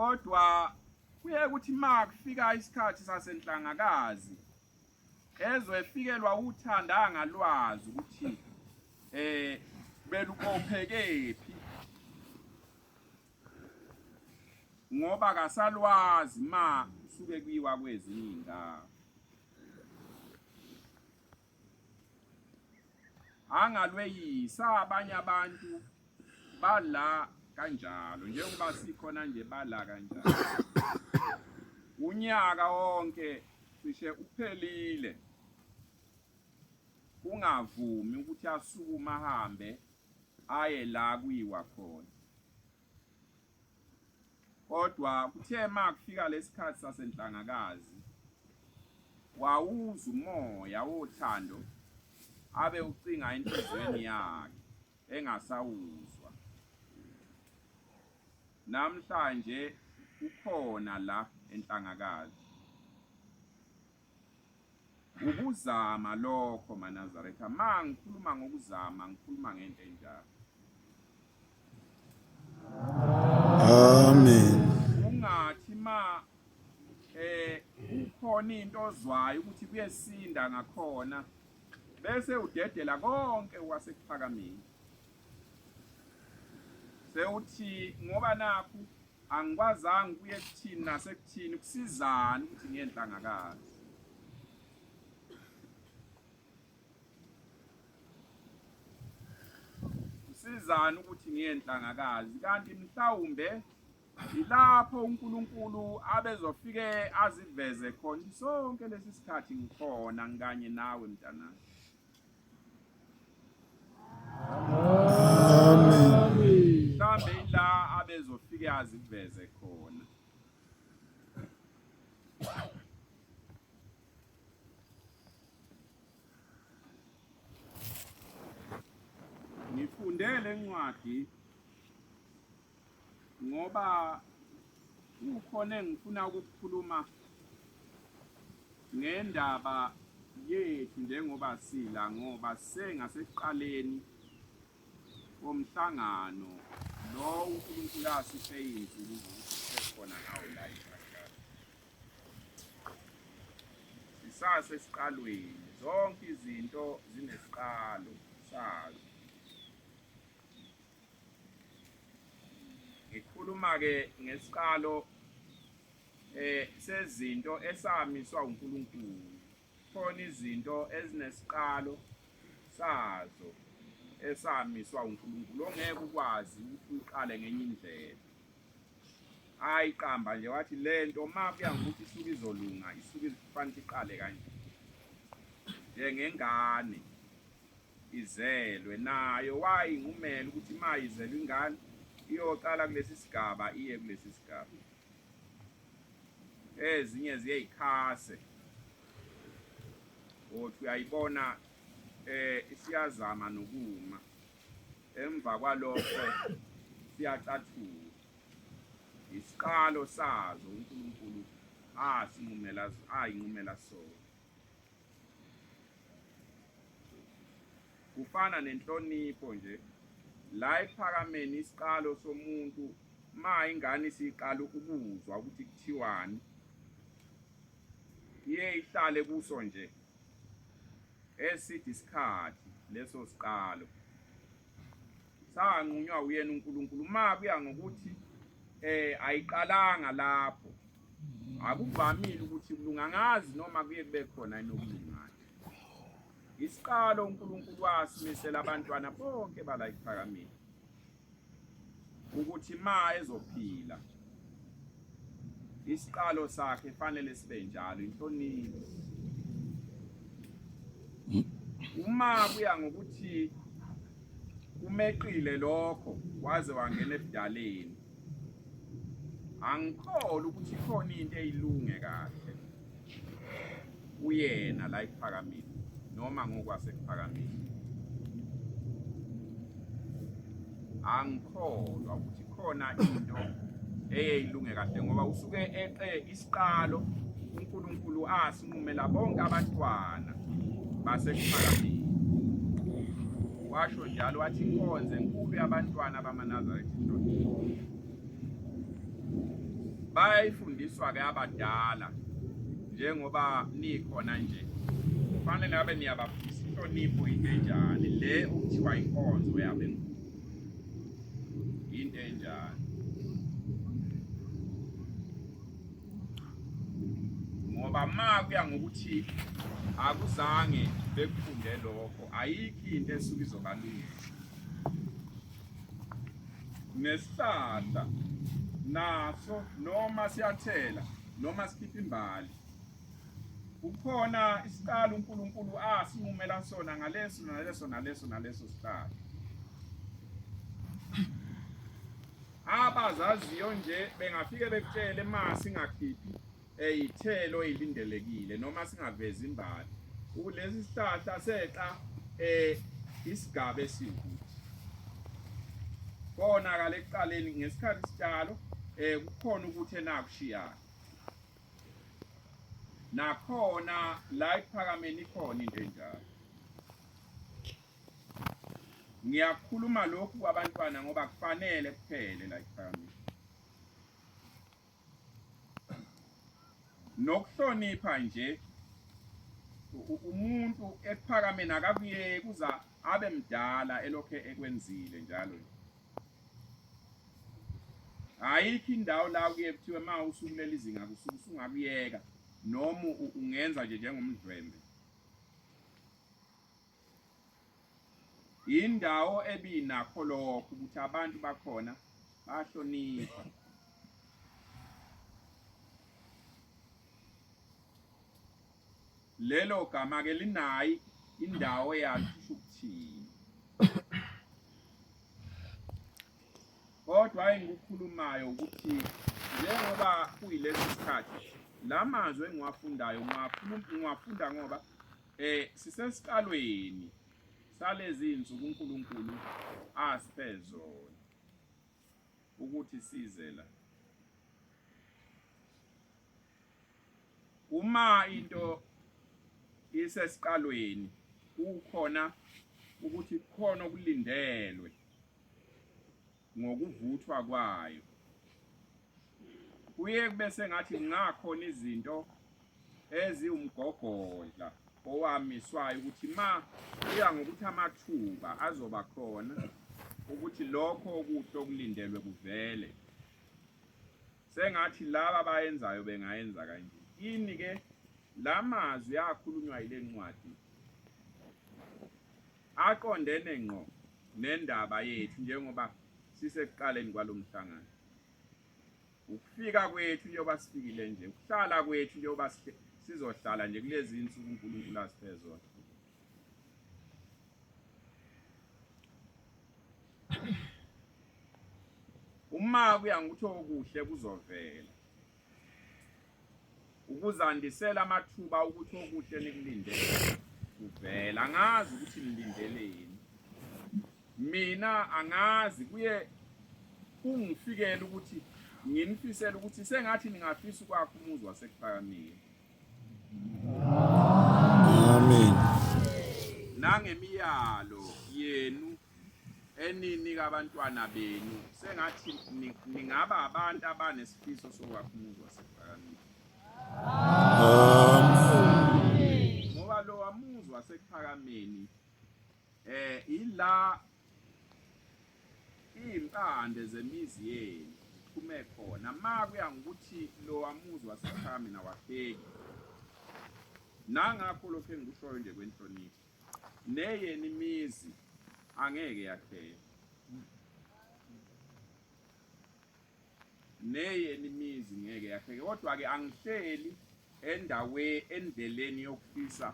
kodwa kuye ukuthi makufika isikhathi sasenhlangakazi ezwefikelwa uthanda ngalwazi ukuthi belukophekephi ngoba kasalwazi suke kuyiwa kwezinye indawo. Angalweyisa abanye abantu bala kanjalo njengoba sikhona nje bala kanjalo. Unyaka wonke cishe uphelile ungavumi ukuthi asukuma ahambe aye la kuyiwa khona. Kodwa kuthe makufika lesikhathi sasenhlangakazi wawuza umoya wothando abe ucinga enhlizweni yakhe engasawuzwa. Namhlanje ukhona la enhlangakazi. Ukuzama lokho maNazaretha, ngikhuluma ngokuzama ngikhuluma ngento enjalo. Amen. Ungathi ukhona into ozwayo ukuthi kuyesinda ngakhona bese udedela konke wasekuphakameni. Sewuthi ngoba nakho angikwazanga kuye kuthini nasekuthini kusizana ukuthi ngiyenhlangakazi. Kusizana ukuthi ngiyenhlangakazi kanti mhlawumbe ilapho uNkulunkulu abezofike aziveze khona sonke lesi sikhathi ngikhona ngikanye nawe mntanami. Amen. Mhlambe ila abezofike aziveze khona. Ngifundele incwadi ngoba ukhona engifuna ukukhuluma ngendaba yethu njengoba sila ngoba sengasekuqaleni komhlangano lo uNkulunkulu asifeyinzi ukuthi khona nawo la ekhaya. Sisase siqalweni zonke izinto zinesiqalo sazo. Ngikhuluma ke ngesiqalo sezinto esamiswa uNkulunkulu. Khona izinto ezinesiqalo sazo esamiswa uNkulunkulu ongeke ukwazi ukuthi uqale ngenye indlela. Ayiqamba nje wathi lento makuya ngokuthi isuke izolunga isuke ifanele iqale kanje. Njengengane izelwe nayo wayingumela ukuthi mayizelwe ingane iyocala kulesi sigaba iye kulesi sigaba. Ezinye ziyeyikhase. Othi uyayibona siyazama nokuma emva kwalokho siyacathula. Isiqalo sazo uNkulunkulu ayinqumela sona. Kufana nenhlonipho nje la ephakameni isiqalo somuntu ingane isiqala ukubuzwa ukuthi kuthiwani iye ihlale kuso nje esithi isikhathi leso siqalo sanqunywa uyena uNkulunkulu kuya ngokuthi ayiqalanga lapho akuvamile ukuthi kulungangazi noma kuye kube khona inokulungana. Isiqalo uNkulunkulu wasimisela abantwana bonke bala ephakameni ukuthi ezophila isiqalo sakhe kufanele sibe njalo inhlonipho. Kuya ngokuthi umeqile lokho waze wangena ebudaleni, angikholwa ukuthi khona into eyilunge kahle uyena la ephakameni noma ngokwasephakameni. Angikholwa ukuthi khona into eyilunge kahle ngoba usuke eqe isiqalo uNkulunkulu asinqumela bonke abantwana basekuphakameni. Washo njalo wathi inkonzo enkulu yabantwana bamaNazaretha inhlonipho. bayayifundiswa ke abadala njengoba nikhona nje kufanele ngabe niyabafundisa inhlonipho into enjani le okuthiwa inkonzo yabenkulu into enjani ngoba kuya ngokuthi akuzange bekufunde lokho ayikho into esuke izobalungisa nesihlahla naso noma siyathela noma sikhipha imbali kukhona isiqalo uNkulunkulu asinqumela sona ngaleso sihlahla abazaziyo nje bengafike bekutshele singakhiphi izithelo ezilindelekile noma singavezi imbali kulesi sihlahla seqa isigaba esiwukuthi kona kale ekuqaleni ngesikhathi isitshalo kukhona ukuthi enakushiyana nakhona la ephakameni ikhona into enjalo ngiyakhuluma lokhu kwabantwana ngoba kufanele kuphele la ephakameni nokuhlonipha nje umuntu ekuphakameni akabuye kuza abe mdala elokhe ekwenzile njalo ayikho indawo la kuye kuthiwe ma usukulela izinga kusuka usungakuyeka noma ungenza nje njengomdlwembe indawo ebinakho lokho ukuthi abantu bakhona bahlonipha lelo gama ke linayi indawo eyasho ukuthini kodwa engikukhulumayo ukuthi njengoba kuyilesi sikhathi lamazwi engiwafundayo ngiwafunda ngoba sisesiqalweni salezi insuku uNkulunkulu asiphe zona ukuthi size la uma into isesiqalweni kukhona ukuthi kukhona okulindelwe ngokuvuthwa kwayo kuye kube sengathi kungakhona izinto eziwumgogodla owamiswayo ukuthi kuya ngokuthi amathuba azoba khona ukuthi lokho okuhle okulindelwe kuvele sengathi laba abayenzayo bengayenza kanje ini ke lamazwi akhulunywa yile ncwadi aqondene ngqo nendaba yethu njengoba sisekuqaleni kwalomhlangano ukufika kwethu njengoba sifikile nje ukuhlala kwethu njengoba sizohlala nje kulezi insuku uNkulunkulu asiphe zona uma kuya ngokuthi okuhle kuzovela ukuzandisela amathuba ukuthi okuhle nikulindele kuvela angazi ukuthi nilindeleni mina angazi kuye kungifikela ukuthi nginifisela ukuthi sengathi ningafisa ukwakha umuzi wasekuphakameni amen nangemiyalo yenu eninika abantwana benu sengathi ningaba abantu abanesifiso sokwakha umuzi wasekuphakameni amen ngoba lo wamuzi wasekuphakameni ila impande zemizi yenu kume khona kuya ngokuthi lo wamuzi wasekuphakameni awakheki nangakho lokho engikushoyo nje kwenhlonipho neyeni imizi angeke yakheka neyeni imizi ngeke yakheke kodwa ke angihleli endleleni yokufisa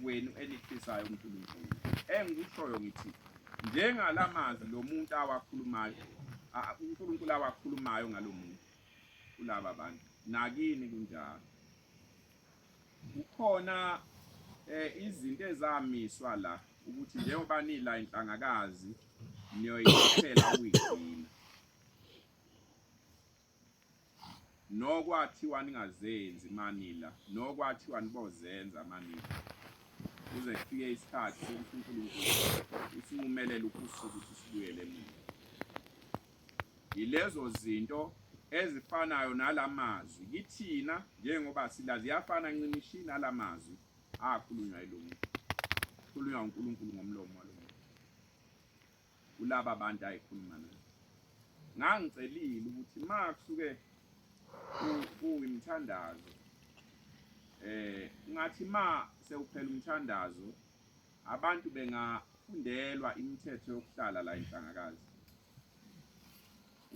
kwenu enifisayo uNkulunkulu engikushoyo ngithi njengalamazwi lo muntu awakhulumayo uNkulunkulu awakhulumayo ngalomuntu kulaba bantu nakini kunjalo kukhona izinto ezamiswa la ukuthi njengoba nila inhlangakazi niyoyiphela ukuyigcina nokwathiwa ningazenzi manila nokwathiwa nibozenza manila kuze kufike isikhathi sokuthi uNkulunkulu usinqumelele ukuthi sibuyele emuva yilezo zinto ezifanayo nalamazwi kithina njengoba silazi yafana ncimishi nalamazwi akhulunywa yilungu khulunywa uNkulunkulu ngomlomo walungu kulaba abantu ayikhuluma nabo ngangicelile ukuthi makusuke uyimthandazo ngathi ma sewuphela umthandazo abantu bengafundelwa imithetho yokuhlala la inhlangakazi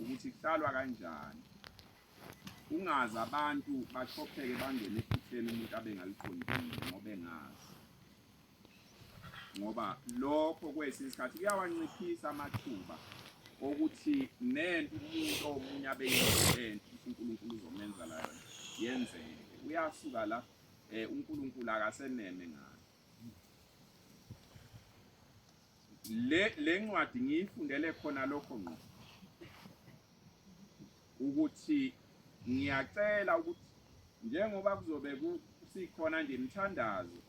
ukuthi kuhlalwa kanjani ungazi abantu bachopheke bangene efutheni umuntu abengaliqondile ngoba engazi ngoba lokho kwesikhathi kuyawanciphisa amathuba ukuthi nento umuntu omunye abeyilento uNkulunkulu uzomenza la yona yenzeke uyasuka la uNkulunkulu akaseneme ngayo le ncwadi ngiyifundele khona lokho ngqo ukuthi ngiyacela ukuthi njengoba kuzobe kusikhona nje imthandazo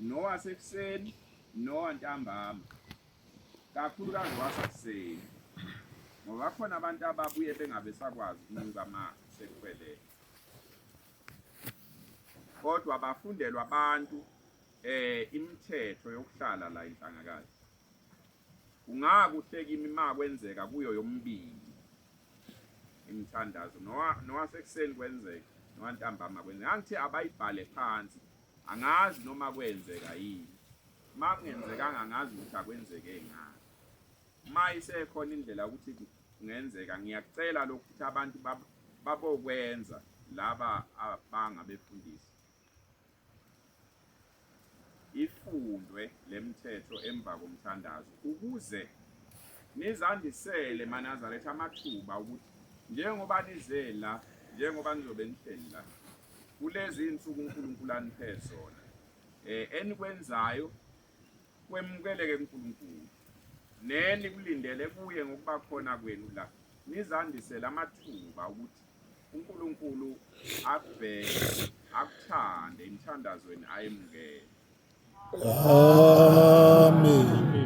nowasekuseni nowantambama kakhulukazi wasekuseni ngoba khona abantu ababuye bengabe sakwazi ukunuka ma sekufelele kodwa bafundelwa abantu imithetho yokuhlala la inhlangakazi kungakuhle kimi makwenzeka kuyo yombili imthandazo nowasekuseni kwenzeka nowantambama kwenzeka angithi abayibhale phansi angazi noma kwenzeka yini makungenzekanga ngazi ukuthi akwenzeke ngani ma isekhona indlela ukuthi kungenzeka ngiyakucela lokhu ukuthi abantu babokwenza laba abangabefundisi ifundwe lemithetho emva komthandazo ukuze nizandisele maNazaretha amathuba ukuthi njengoba nizela njengoba nizobe nihleli la kulezi insuku uNkulunkulu aniphe zona enikwenzayo kwemukeleke uNkulunkulu neni kulindele kuye ngokuba khona kwenu la nizandisele amathuba ukuthi uNkulunkulu akubheke akuthande imthandazweni ayemukele Amen.